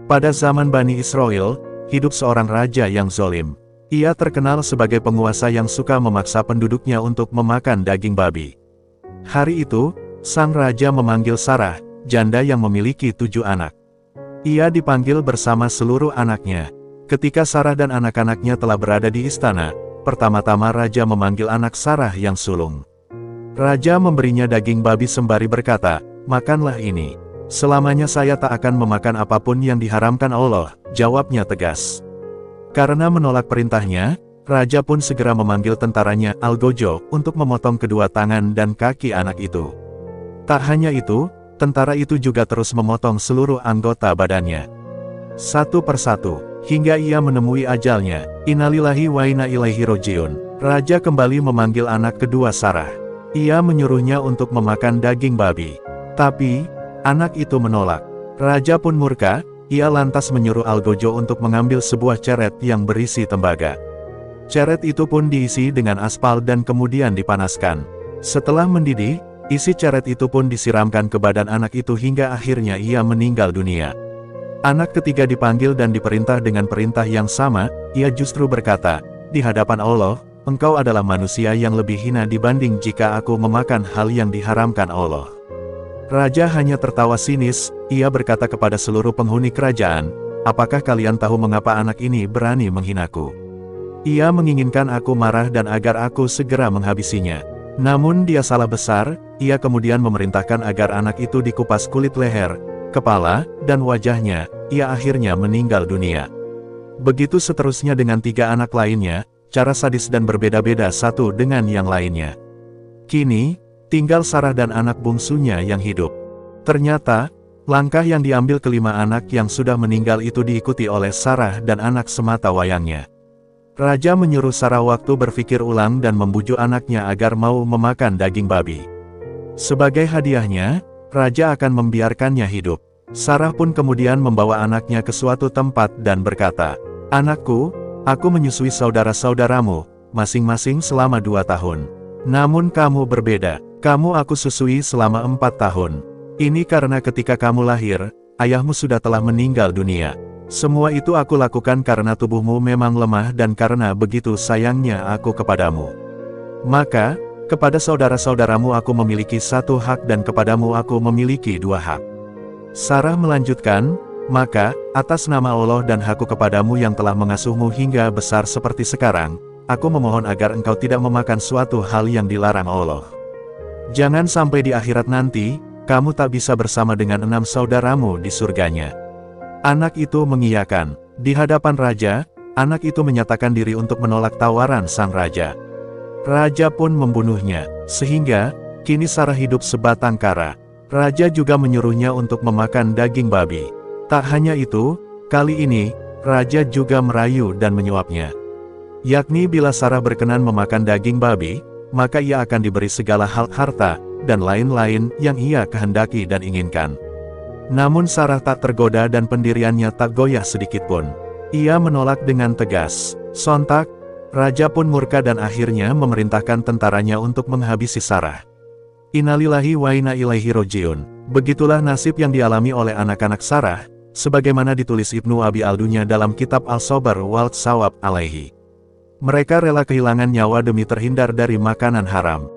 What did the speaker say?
Pada zaman Bani Israel, hidup seorang raja yang zolim. Ia terkenal sebagai penguasa yang suka memaksa penduduknya untuk memakan daging babi. Hari itu, sang raja memanggil Sarah, janda yang memiliki 7 anak. Ia dipanggil bersama seluruh anaknya. Ketika Sarah dan anak-anaknya telah berada di istana, pertama-tama raja memanggil anak Sarah yang sulung. Raja memberinya daging babi sembari berkata, "Makanlah ini. Selamanya saya tak akan memakan apapun yang diharamkan Allah," jawabnya tegas. Karena menolak perintahnya, raja pun segera memanggil tentaranya Algojo untuk memotong kedua tangan dan kaki anak itu. Tak hanya itu, tentara itu juga terus memotong seluruh anggota badannya. Satu persatu, hingga ia menemui ajalnya. Innalillahi wa inna ilaihi rojiun. Raja kembali memanggil anak kedua Sarah. Ia menyuruhnya untuk memakan daging babi. Tapi, anak itu menolak. Raja pun murka, ia lantas menyuruh Algojo untuk mengambil sebuah ceret yang berisi tembaga. Ceret itu pun diisi dengan aspal dan kemudian dipanaskan. Setelah mendidih, isi ceret itu pun disiramkan ke badan anak itu hingga akhirnya ia meninggal dunia. Anak ketiga dipanggil dan diperintah dengan perintah yang sama, ia justru berkata, "Di hadapan Allah, engkau adalah manusia yang lebih hina dibanding jika aku memakan hal yang diharamkan Allah." Raja hanya tertawa sinis, ia berkata kepada seluruh penghuni kerajaan, "Apakah kalian tahu mengapa anak ini berani menghinaku? Ia menginginkan aku marah dan agar aku segera menghabisinya. Namun dia salah besar." Ia kemudian memerintahkan agar anak itu dikupas kulit leher, kepala, dan wajahnya. Ia akhirnya meninggal dunia. Begitu seterusnya dengan 3 anak lainnya, cara sadis dan berbeda-beda satu dengan yang lainnya. Kini, tinggal Sarah dan anak bungsunya yang hidup. Ternyata, langkah yang diambil kelima anak yang sudah meninggal itu diikuti oleh Sarah dan anak semata wayangnya. Raja menyuruh Sarah waktu berpikir ulang dan membujuk anaknya agar mau memakan daging babi. Sebagai hadiahnya, Raja akan membiarkannya hidup. Sarah pun kemudian membawa anaknya ke suatu tempat dan berkata, "Anakku, aku menyusui saudara-saudaramu, masing-masing selama 2 tahun. Namun kamu berbeda. Kamu aku susui selama 4 tahun. Ini karena ketika kamu lahir, ayahmu sudah telah meninggal dunia. Semua itu aku lakukan karena tubuhmu memang lemah dan karena begitu sayangnya aku kepadamu. Maka, kepada saudara-saudaramu aku memiliki 1 hak dan kepadamu aku memiliki 2 hak." Sarah melanjutkan, "Maka, atas nama Allah dan hakku kepadamu yang telah mengasuhmu hingga besar seperti sekarang, aku memohon agar engkau tidak memakan suatu hal yang dilarang Allah. Jangan sampai di akhirat nanti, kamu tak bisa bersama dengan 6 saudaramu di surganya." Anak itu mengiyakan. Di hadapan raja, anak itu menyatakan diri untuk menolak tawaran sang raja. Raja pun membunuhnya, sehingga, kini Sarah hidup sebatang kara. Raja juga menyuruhnya untuk memakan daging babi. Tak hanya itu, kali ini, raja juga merayu dan menyuapnya. Yakni bila Sarah berkenan memakan daging babi, maka ia akan diberi segala hal harta, dan lain-lain yang ia kehendaki dan inginkan. Namun Sarah tak tergoda dan pendiriannya tak goyah sedikitpun. Ia menolak dengan tegas. Sontak, raja pun murka dan akhirnya memerintahkan tentaranya untuk menghabisi Sarah. Innalillahi wa inna ilaihi rojiun. Begitulah nasib yang dialami oleh anak-anak Sarah, sebagaimana ditulis Ibnu Abi Al-Dunya dalam kitab Al-Sabr wal Shawab alaihi. Mereka rela kehilangan nyawa demi terhindar dari makanan haram.